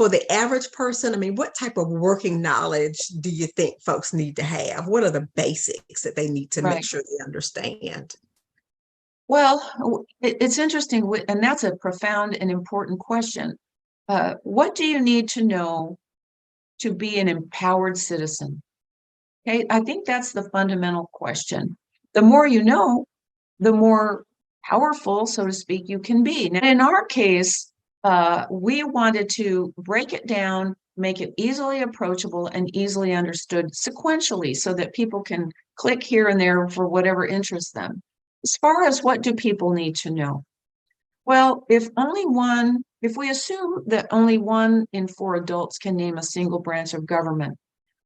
for the average person, I mean, what type of working knowledge do you think folks need to have? What are the basics that they need to make Right. sure they understand? Well, it's interesting, and that's a profound and important question. What do you need to know to be an empowered citizen? Okay, I think that's the fundamental question. The more you know, the more powerful, so to speak, you can be. Now, in our case, we wanted to break it down, make it easily approachable and easily understood sequentially so that people can click here and there for whatever interests them. As far as what do people need to know? Well, if we assume that only 1 in 4 adults can name a single branch of government,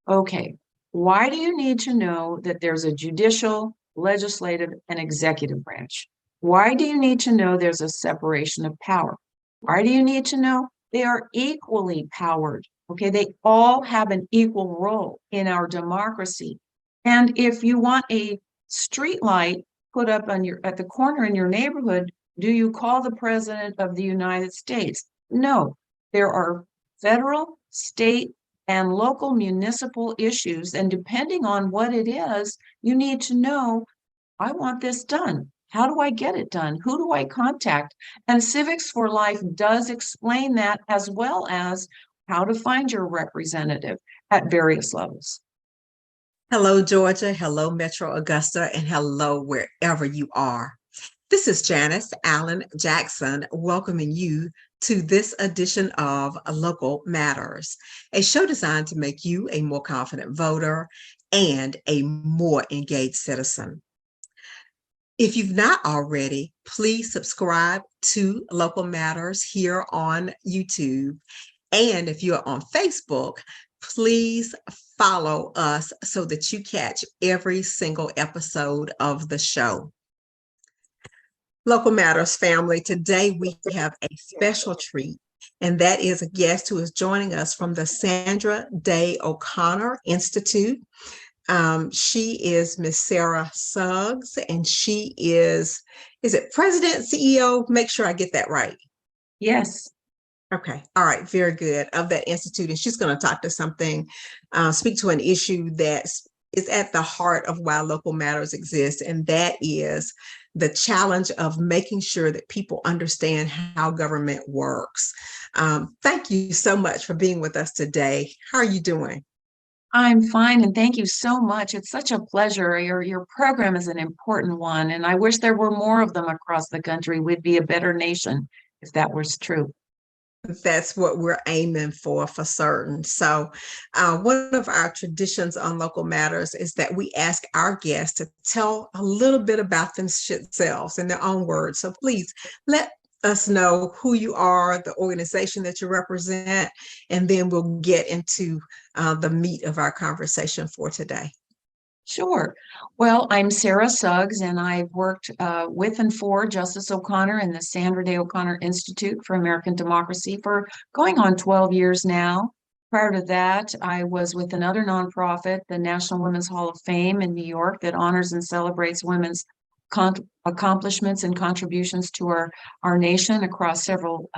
okay, why do you need to know that there's a judicial, legislative, and executive branch? Why do you need to know there's a separation of power? Why do you need to know they are equally powered? Okay, they all have an equal role in our democracy. And if you want a street light put up on at the corner in your neighborhood, do you call the President of the United States? No, there are federal, state, and local municipal issues. And depending on what it is, you need to know, I want this done. How do I get it done? Who do I contact? And Civics for Life does explain that, as well as how to find your representative at various levels. Hello, Georgia. Hello, Metro Augusta, and hello, wherever you are. This is Janice Allen Jackson welcoming you to this edition of Local Matters, a show designed to make you a more confident voter and a more engaged citizen. If you've not already, please subscribe to Local Matters here on YouTube. And if you're on Facebook, please follow us so that you catch every single episode of the show. Local Matters family, today we have a special treat, and that is a guest who is joining us from the Sandra Day O'Connor Institute. She is Miss Sara Suggs, and she is it President, CEO? Make sure I get that right. Yes. Okay. All right. Very good. Of that institute. And she's going to talk to speak to an issue that is at the heart of why Local Matters exist. And that is the challenge of making sure that people understand how government works. Thank you so much for being with us today. How are you doing? I'm fine, and thank you so much. It's such a pleasure. Your program is an important one, and I wish there were more of them across the country. We'd be a better nation if that was true. That's what we're aiming for certain. So one of our traditions on Local Matters is that we ask our guests to tell a little bit about themselves in their own words. So please let us know who you are, the organization that you represent, and then we'll get into the meat of our conversation for today. Sure. Well, I'm Sara Suggs, and I've worked with and for Justice O'Connor and the Sandra Day O'Connor Institute for American Democracy for going on 12 years now. Prior to that, I was with another nonprofit, the National Women's Hall of Fame in New York, that honors and celebrates women's accomplishments and contributions to our nation across several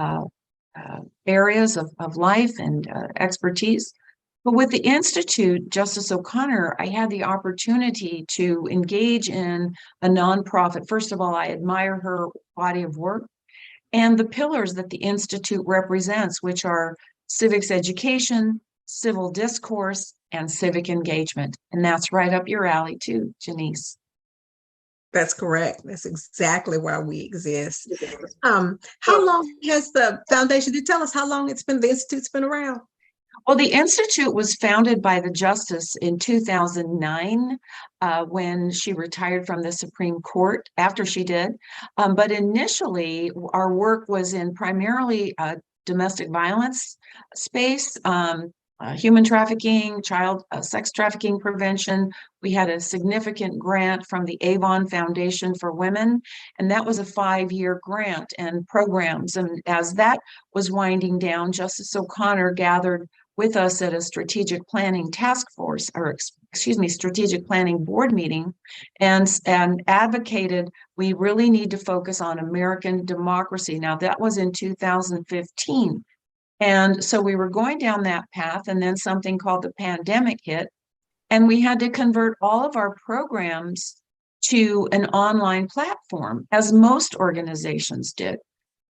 areas of life and expertise. But with the Institute, Justice O'Connor, I had the opportunity to engage in a nonprofit. First of all, I admire her body of work and the pillars that the Institute represents, which are civics education, civil discourse, and civic engagement. And that's right up your alley too, Janice. That's correct. That's exactly why we exist. How long has the foundation, did you tell us how long the Institute's been around? Well, the Institute was founded by the Justice in 2009 when she retired from the Supreme Court, after she did. But initially, our work was in primarily domestic violence space, human trafficking, child sex trafficking prevention. We had a significant grant from the Avon Foundation for Women, and that was a 5-year grant and programs. And as that was winding down, Justice O'Connor gathered with us at a strategic planning task force, or strategic planning board meeting, and advocated we really need to focus on American democracy. Now, that was in 2015. And so we were going down that path, and then something called the pandemic hit, and we had to convert all of our programs to an online platform, as most organizations did.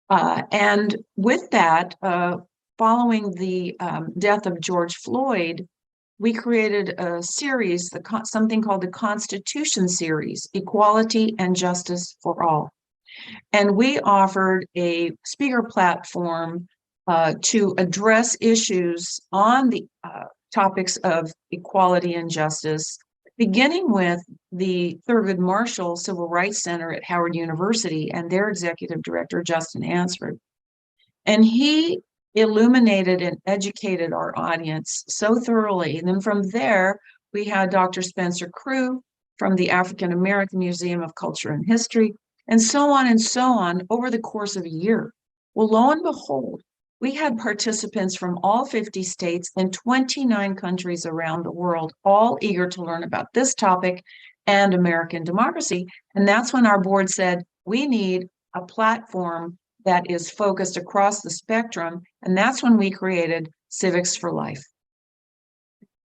And with that, following the death of George Floyd, we created a series, something called the Constitution Series, Equality and Justice for All. And we offered a speaker platform to address issues on the topics of equality and justice, beginning with the Thurgood Marshall Civil Rights Center at Howard University and their executive director, Justin Ansford. And he illuminated and educated our audience so thoroughly. And then from there, we had Dr. Spencer Crew from the African American Museum of Culture and History, and so on over the course of a year. Well, lo and behold, we had participants from all 50 states and 29 countries around the world, all eager to learn about this topic and American democracy. And that's when our board said, we need a platform that is focused across the spectrum. And that's when we created Civics for Life.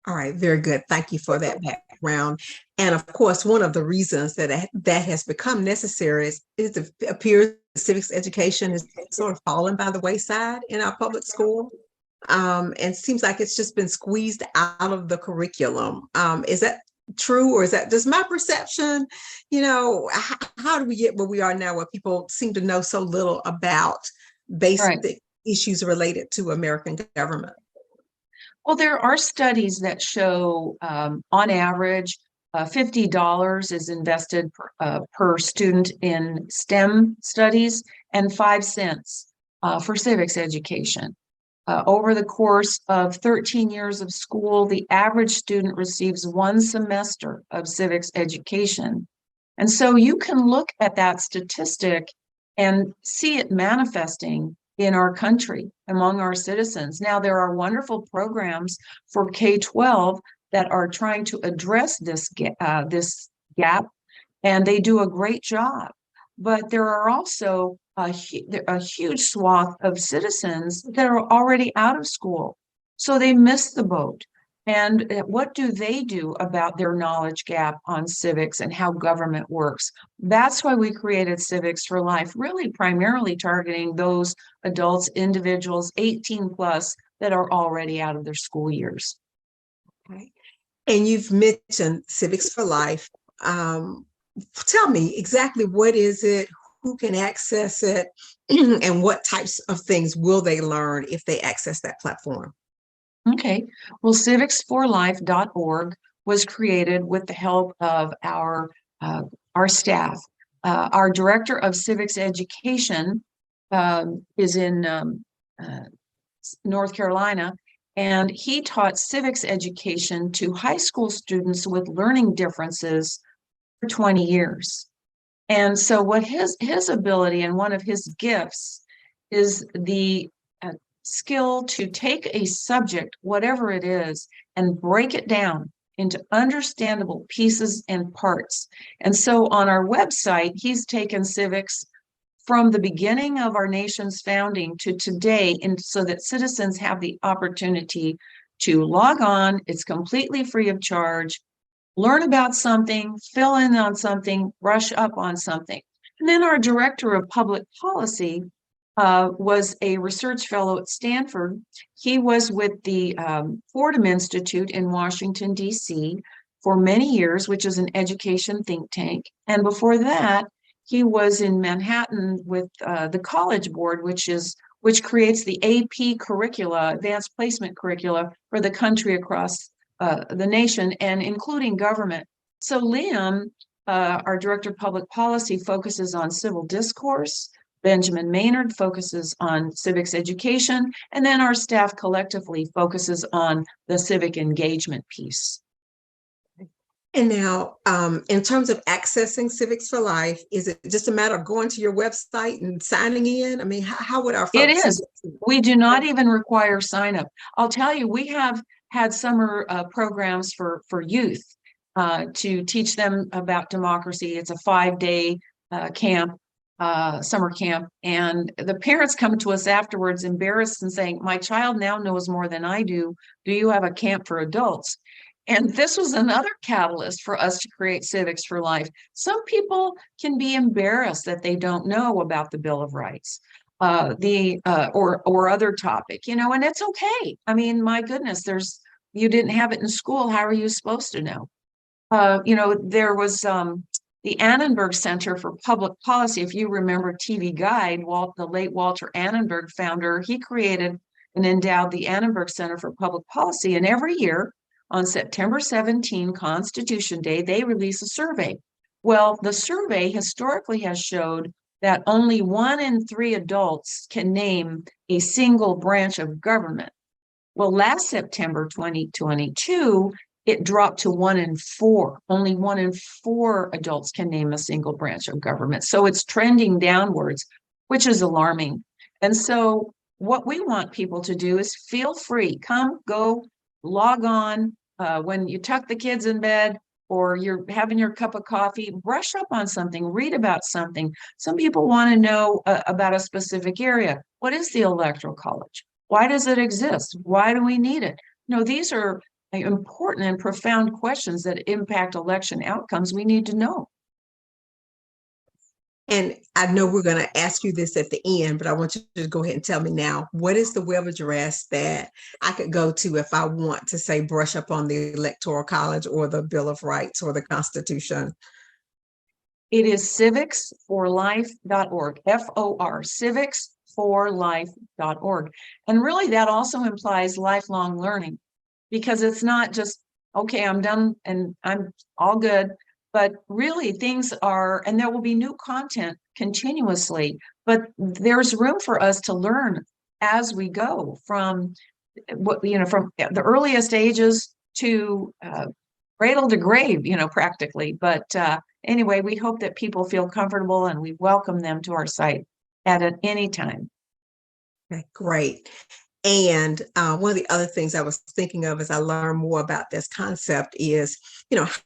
All right, very good. Thank you for that background. And of course, one of the reasons that has become necessary is it appears civics education is sort of fallen by the wayside in our public school. And it seems like it's just been squeezed out of the curriculum. Is that true, or is that just my perception? How do we get where we are now, where people seem to know so little about basic issues related to American government? Well, there are studies that show, on average, $50 is invested per student in STEM studies, and 5 cents for civics education. Over the course of 13 years of school, the average student receives 1 semester of civics education. And so you can look at that statistic and see it manifesting in our country, among our citizens. Now, there are wonderful programs for K-12 that are trying to address this gap, and they do a great job. But there are also a huge swath of citizens that are already out of school, so they miss the boat. And what do they do about their knowledge gap on civics and how government works? That's why we created Civics for Life, really primarily targeting those adults, individuals 18 plus that are already out of their school years. Okay. And you've mentioned Civics for Life. Tell me exactly, what is it, who can access it, and what types of things will they learn if they access that platform? Okay, well, civicsforlife.org was created with the help of our staff. Our director of civics education is in North Carolina, and he taught civics education to high school students with learning differences for 20 years. And so what his ability and one of his gifts is the skill to take a subject, whatever it is, and break it down into understandable pieces and parts. And so on our website, he's taken civics from the beginning of our nation's founding to today, and so that citizens have the opportunity to log on. It's completely free of charge, learn about something, fill in on something, brush up on something. And then our director of public policy was a research fellow at Stanford. He was with the Fordham Institute in Washington, D.C. for many years, which is an education think tank. And before that, he was in Manhattan with the College Board, which creates the AP curricula, advanced placement curricula for the country across the nation, and including government. So Liam, our director of public policy, focuses on civil discourse. Benjamin Maynard focuses on civics education, and then our staff collectively focuses on the civic engagement piece. And now, in terms of accessing Civics for Life, is it just a matter of going to your website and signing in? I mean, how would our folks? It is. We do not even require sign up. I'll tell you, we have had summer programs for youth to teach them about democracy. It's a 5-day camp. summer camp, and the parents come to us afterwards embarrassed and saying, my child now knows more than I do. Do you have a camp for adults? And this was another catalyst for us to create Civics for Life. Some people can be embarrassed that they don't know about the Bill of Rights, or other topic, and it's okay. I mean, my goodness, you didn't have it in school. How are you supposed to know? There was the Annenberg Center for Public Policy. If you remember TV Guide, the late Walter Annenberg founder, he created and endowed the Annenberg Center for Public Policy. And every year on September 17, Constitution Day, they release a survey. Well, the survey historically has showed that only 1 in 3 adults can name a single branch of government. Well, last September 2022, it dropped to 1 in 4. Only 1 in 4 adults can name a single branch of government. So it's trending downwards, which is alarming. And so what we want people to do is feel free, come, go, log on when you tuck the kids in bed or you're having your cup of coffee, brush up on something, read about something. Some people want to know about a specific area. What is the Electoral College? Why does it exist? Why do we need it? These are important and profound questions that impact election outcomes we need to know. And I know we're going to ask you this at the end, but I want you to go ahead and tell me now, what is the web address that I could go to if I want to say brush up on the Electoral College or the Bill of Rights or the Constitution? It is civicsforlife.org, FOR, civicsforlife.org. And really that also implies lifelong learning, because it's not just, okay, I'm done and I'm all good. But really things are, and there will be new content continuously, but there's room for us to learn as we go from from the earliest ages to cradle to grave, practically. But anyway, we hope that people feel comfortable and we welcome them to our site at any time. Okay, great. And one of the other things I was thinking of as I learned more about this concept is,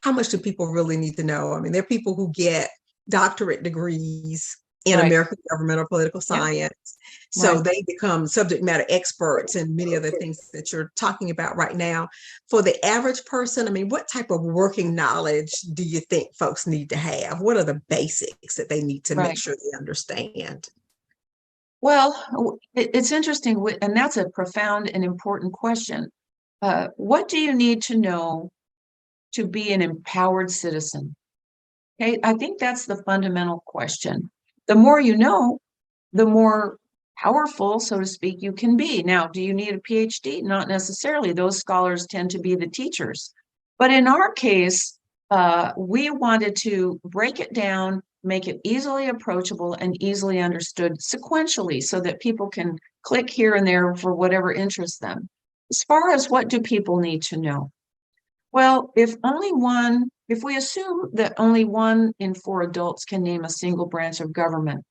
how much do people really need to know? I mean, there are people who get doctorate degrees in Right. American government or political science. So Right. they become subject matter experts in many of the things that you're talking about right now. For the average person, I mean, what type of working knowledge do you think folks need to have? What are the basics that they need to make sure they understand? Well, it's interesting, and that's a profound and important question. What do you need to know to be an empowered citizen? Okay, I think that's the fundamental question. The more you know, the more powerful, so to speak, you can be. Now, do you need a PhD? Not necessarily. Those scholars tend to be the teachers. But in our case, we wanted to break it down, make it easily approachable and easily understood sequentially so that people can click here and there for whatever interests them. As far as what do people need to know? Well, if we assume that only 1 in 4 adults can name a single branch of government,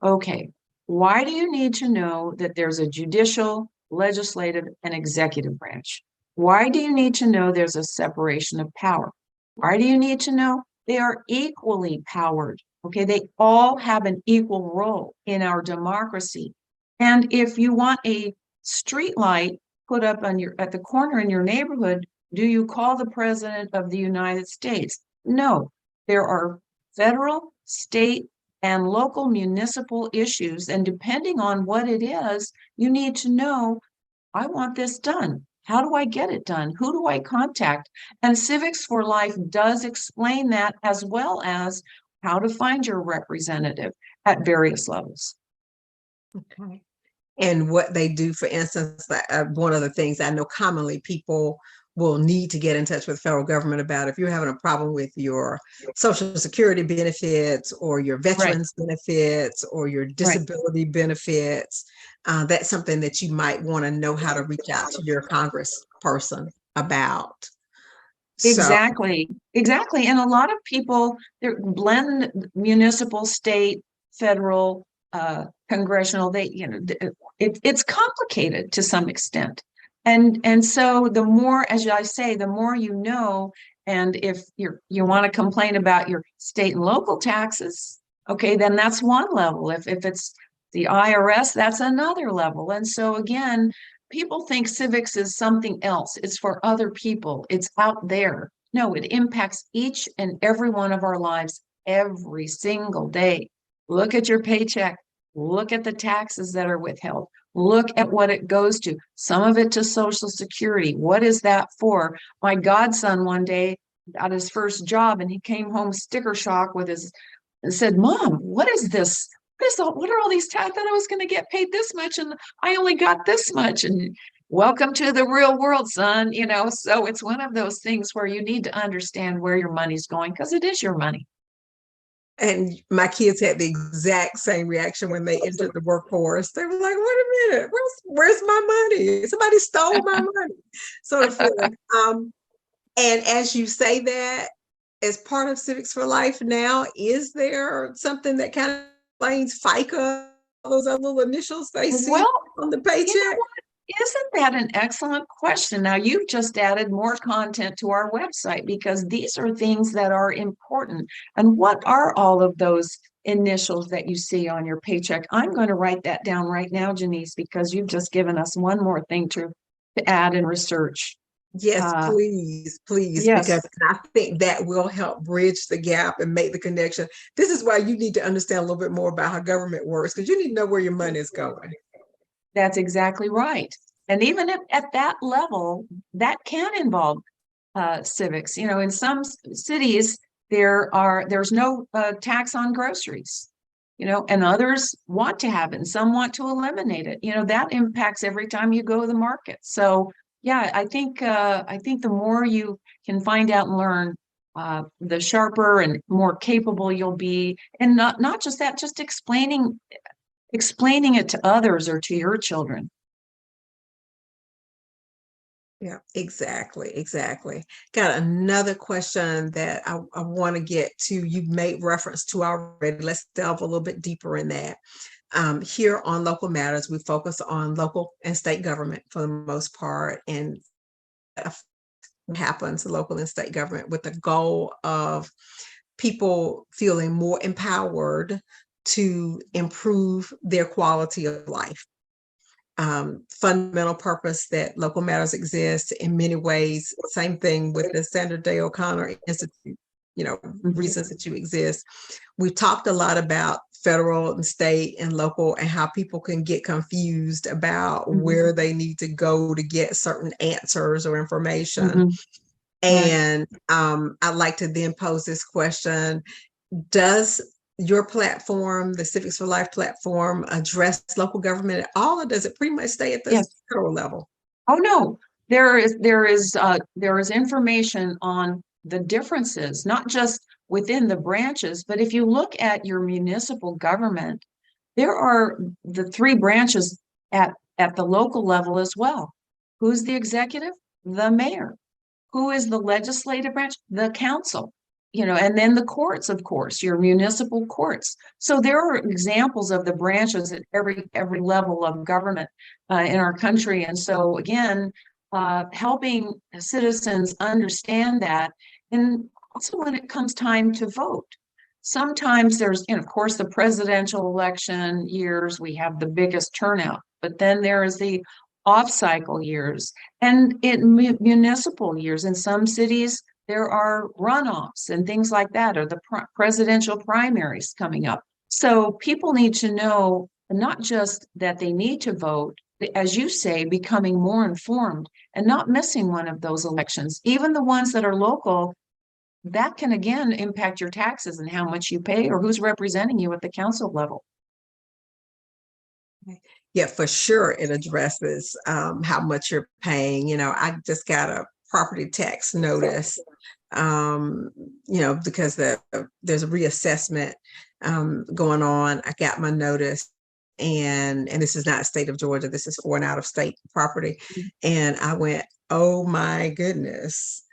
okay, why do you need to know that there's a judicial, legislative, and executive branch? Why do you need to know there's a separation of power? Why do you need to know they are equally powered? Okay, they all have an equal role in our democracy. And if you want a street light put up at the corner in your neighborhood, do you call the President of the United States? No, there are federal, state, and local municipal issues. And depending on what it is, you need to know, I want this done. How do I get it done? Who do I contact? And Civics for Life does explain that, as well as how to find your representative at various levels. Okay. And what they do, for instance, one of the things I know commonly people will need to get in touch with the federal government about, if you're having a problem with your Social Security benefits or your veterans benefits or your disability benefits, that's something that you might want to know how to reach out to your congressperson about. Exactly. And a lot of people, they blend municipal, state, federal, congressional, it's complicated to some extent. And so the more, as I say, the more you know, and if you want to complain about your state and local taxes, Okay, then that's one level. If it's the IRS, that's another level. And so again, people think civics is something else. It's for other people. It's out there. No, it impacts each and every one of our lives every single day. Look at your paycheck. Look at the taxes that are withheld. Look at what it goes to. Some of it to Social Security. What is that for? My godson one day got his first job and he came home sticker shock with his and said, "Mom, what is this? What are all these tax? I thought I was going to get paid this much and I only got this much." And welcome to the real world, son. So it's one of those things where you need to understand where your money's going because it is your money. And my kids had the exact same reaction when they entered the workforce. They were like, "Wait a minute, where's my money? Somebody stole my money." Sort of feeling. And as you say that, as part of Civics for Life now, is there something that kind of explains FICA, all those other little initials they see Well, on the paycheck? Isn't that an excellent question? Now, you've just added more content to our website because these are things that are important. And what are all of those initials that you see on your paycheck? I'm going to write that down right now, Janice, because you've just given us one more thing to add and research. Yes, please, Yes. because I think that will help bridge the gap and make the connection. This is why you need to understand a little bit more about how government works, because you need to know where your money is going. That's exactly right. And even at that level, that can involve civics. In some cities, there's no tax on groceries, and others want to have it and some want to eliminate it. That impacts every time you go to the market. So yeah, I think the more you can find out and learn, the sharper and more capable you'll be. And not just that, just explaining it to others or to your children. Yeah, exactly. Got another question that I want to get to. You've made reference to already. Let's delve a little bit deeper in that. Here on Local Matters, we focus on local and state government for the most part, and what happens to local and state government with the goal of people feeling more empowered to improve their quality of life. Fundamental purpose that Local Matters exists in many ways. Same thing with the Sandra Day O'Connor Institute, reasons that you exist. We've talked a lot about federal and state and local and how people can get confused about where they need to go to get certain answers or information. And I'd like to then pose this question: does your platform, the Civics for Life platform, address local government at all, or does it pretty much stay at the federal level? Oh no, there is information on the differences, not just within the branches, but if you look at your municipal government, there are the three branches at the local level as well. Who's the executive? The mayor. Who is the legislative branch? The council. And then the courts, of course, your municipal courts. So there are examples of the branches at every level of government in our country. And so again, helping citizens understand that. And also when it comes time to vote, sometimes there's, of course, the presidential election years, we have the biggest turnout, but then there is the off-cycle years and in municipal years. In some cities, there are runoffs and things like that, or the presidential primaries coming up. So people need to know not just that they need to vote, as you say, becoming more informed and not missing one of those elections, even the ones that are local. That can again impact your taxes and how much you pay or who's representing you at the council level. Yeah, for sure it addresses how much you're paying. I just got a property tax notice, because there's a reassessment going on. I got my notice, and this is not state of Georgia. This is for an out-of-state property. And I went, oh my goodness,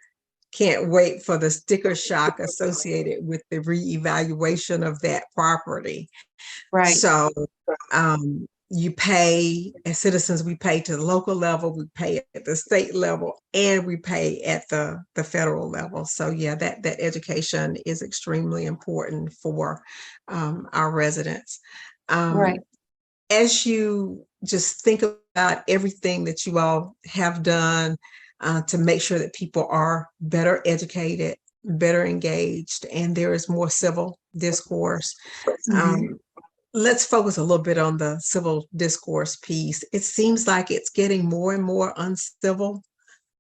can't wait for the sticker shock associated with the reevaluation of that property. Right. So you pay as citizens, we pay to the local level, we pay at the state level, and we pay at the federal level. So yeah, that education is extremely important for our residents. Right. As you just think about everything that you all have done to make sure that people are better educated, better engaged, and there is more civil discourse. Mhm. Let's focus a little bit on the civil discourse piece. It seems like it's getting more and more uncivil,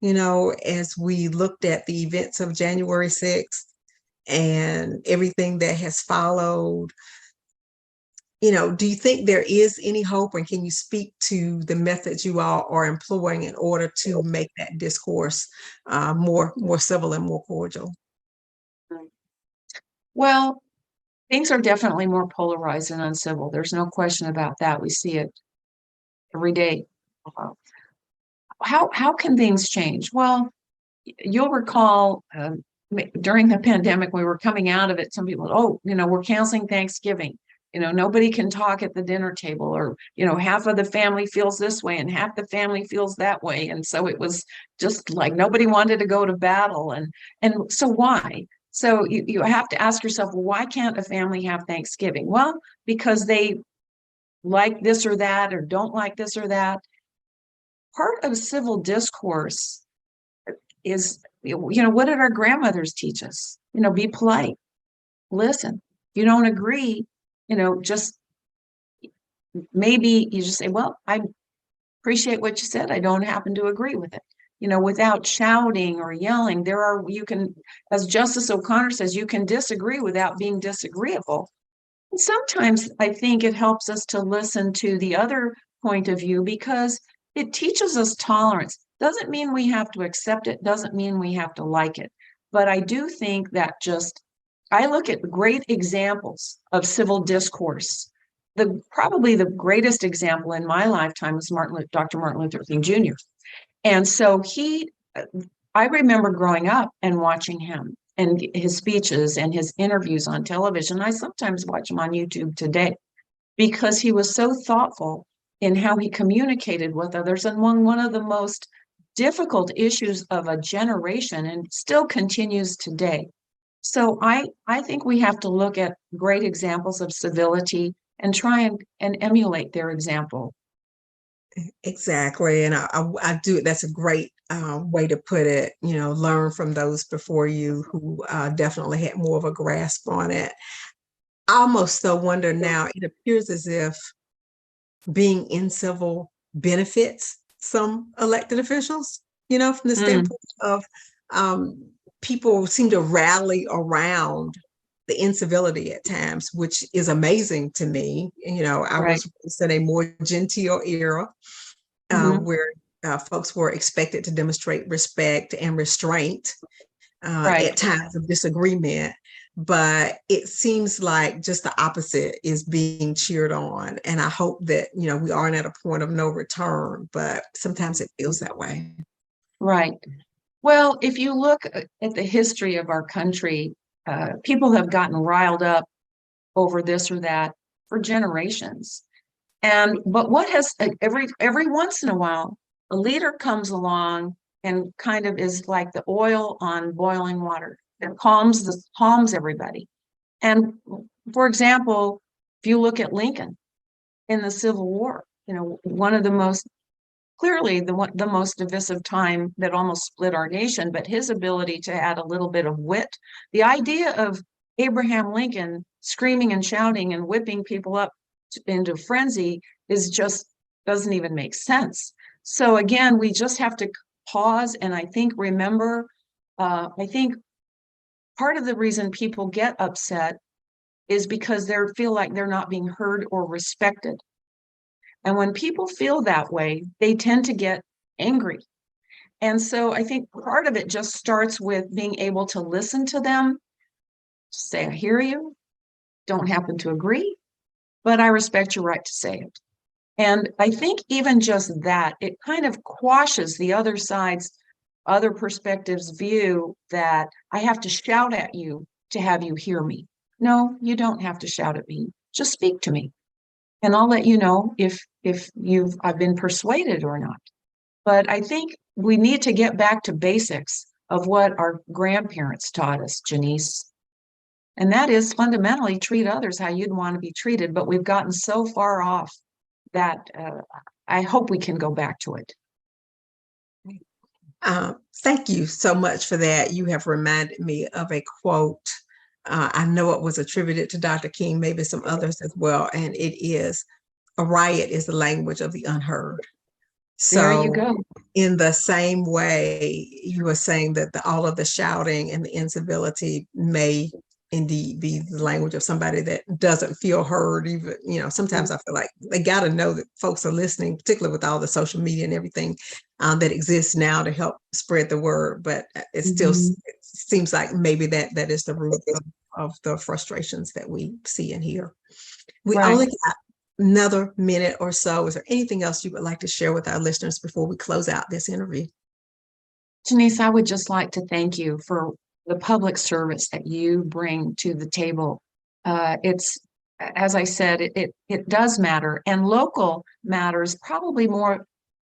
as we looked at the events of January 6th and everything that has followed. Do you think there is any hope, and can you speak to the methods you all are employing in order to make that discourse more civil and more cordial? Well, things are definitely more polarized and uncivil. There's no question about that. We see it every day. Uh, how can things change? Well, you'll recall during the pandemic, we were coming out of it. Some people, oh, we're canceling Thanksgiving. Nobody can talk at the dinner table, or, half of the family feels this way and half the family feels that way. And so it was just like nobody wanted to go to battle. And so why? So you have to ask yourself, well, why can't a family have Thanksgiving? Well, because they like this or that, or don't like this or that. Part of civil discourse is, what did our grandmothers teach us? Be polite, listen. If you don't agree, just maybe you just say, well, I appreciate what you said. I don't happen to agree with it. Without shouting or yelling. You can, as Justice O'Connor says, you can disagree without being disagreeable. And sometimes I think it helps us to listen to the other point of view, because it teaches us tolerance. Doesn't mean we have to accept it, doesn't mean we have to like it. But I do think that I look at great examples of civil discourse. Probably the greatest example in my lifetime was Dr. Martin Luther King Jr. And so I remember growing up and watching him and his speeches and his interviews on television. I sometimes watch him on YouTube today, because he was so thoughtful in how he communicated with others, and one of the most difficult issues of a generation, and still continues today. So I think we have to look at great examples of civility and try and emulate their example. Exactly. And I do. That's a great way to put it. Learn from those before you who definitely had more of a grasp on it. I almost so wonder now, it appears as if being in civil benefits some elected officials, from the Mm, standpoint of people seem to rally around the incivility at times, which is amazing to me. I right. was raised in a more genteel era Mhm. where folks were expected to demonstrate respect and restraint Right. at times of disagreement. But it seems like just the opposite is being cheered on. And I hope that, we aren't at a point of no return, but sometimes it feels that way. Right. Well, if you look at the history of our country, people have gotten riled up over this or that for generations. But what has every once in a while, a leader comes along and kind of is like the oil on boiling water that calms everybody. And for example, if you look at Lincoln in the Civil War, one of the most clearly the most divisive time that almost split our nation, but his ability to add a little bit of wit, the idea of Abraham Lincoln screaming and shouting and whipping people up into frenzy is just doesn't even make sense. So again, we just have to pause and I think remember, I think part of the reason people get upset is because they feel like they're not being heard or respected. And when people feel that way, they tend to get angry. And so I think part of it just starts with being able to listen to them, say, I hear you, don't happen to agree, but I respect your right to say it. And I think even just that, it kind of quashes the other side's, other perspectives view that I have to shout at you to have you hear me. No, you don't have to shout at me. Just speak to me. And I'll let you know if I've been persuaded or not. But I think we need to get back to basics of what our grandparents taught us, Janice. And that is fundamentally treat others how you'd want to be treated. But we've gotten so far off that I hope we can go back to it. Thank you so much for that. You have reminded me of a quote. I know it was attributed to Dr. King, maybe some others as well. And it is, a riot is the language of the unheard. There you So go. in the same way, you were saying that all of the shouting and the incivility may indeed be the language of somebody that doesn't feel heard. Even, sometimes I feel like they got to know that folks are listening, particularly with all the social media and everything that exists now to help spread the word. But it still it seems like maybe that is the root of the frustrations that we see and hear. We only got another minute or so. Is there anything else you would like to share with our listeners before we close out this interview? Janice, I would just like to thank you for the public service that you bring to the table. It's, as I said, it does matter, and local matters probably more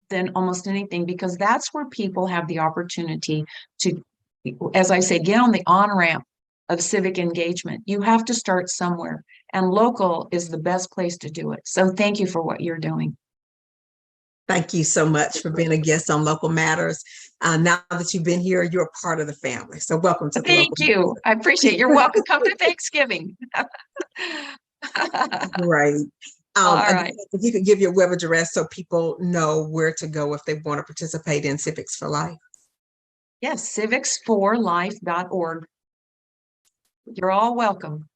than almost anything, because that's where people have the opportunity to, as I say, get on the on-ramp of civic engagement. You have to start somewhere, and local is the best place to do it. So thank you for what you're doing. Thank you so much for being a guest on Local Matters. Now that you've been here, you're a part of the family. So welcome to the Thank you. I appreciate it. You're welcome. Come to Thanksgiving. Great. All right. If you could give your web address so people know where to go if they want to participate in Civics for Life. Yes, civicsforlife.org. You're all welcome.